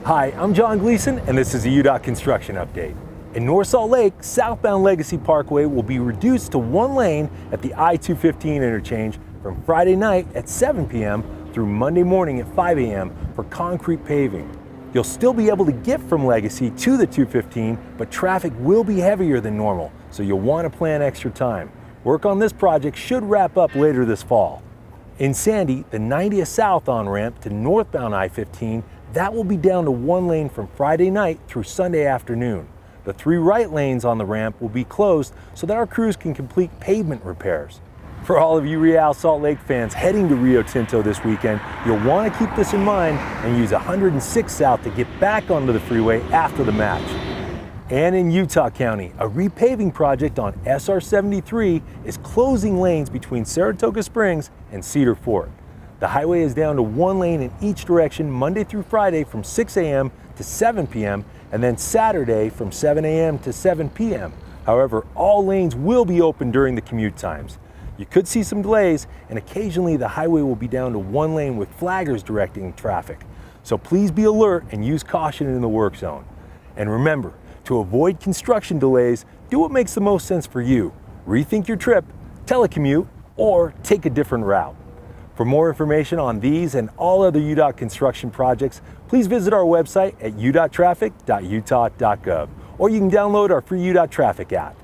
Hi, I'm John Gleason, and this is a UDOT Construction Update. In North Salt Lake, southbound Legacy Parkway will be reduced to one lane at the I-215 interchange from Friday night at 7 p.m. through Monday morning at 5 a.m. for concrete paving. You'll still be able to get from Legacy to the 215, but traffic will be heavier than normal, so you'll want to plan extra time. Work on this project should wrap up later this fall. In Sandy, the 90th South on-ramp to northbound I-15, that will be down to one lane from Friday night through Sunday afternoon. The 3 right lanes on the ramp will be closed so that our crews can complete pavement repairs. For all of you Real Salt Lake fans heading to Rio Tinto this weekend, you'll want to keep this in mind and use 106 South to get back onto the freeway after the match. And in Utah County, a repaving project on SR 73 is closing lanes between Saratoga Springs and Cedar Fort. The highway is down to one lane in each direction Monday through Friday from 6 a.m. to 7 p.m. and then Saturday from 7 a.m. to 7 p.m. However, all lanes will be open during the commute times. You could see some delays, and occasionally the highway will be down to one lane with flaggers directing traffic. So please be alert and use caution in the work zone. And remember, to avoid construction delays, do what makes the most sense for you. Rethink your trip, telecommute, or take a different route. For more information on these and all other UDOT construction projects, please visit our website at udottraffic.utah.gov, or you can download our free UDOT Traffic app.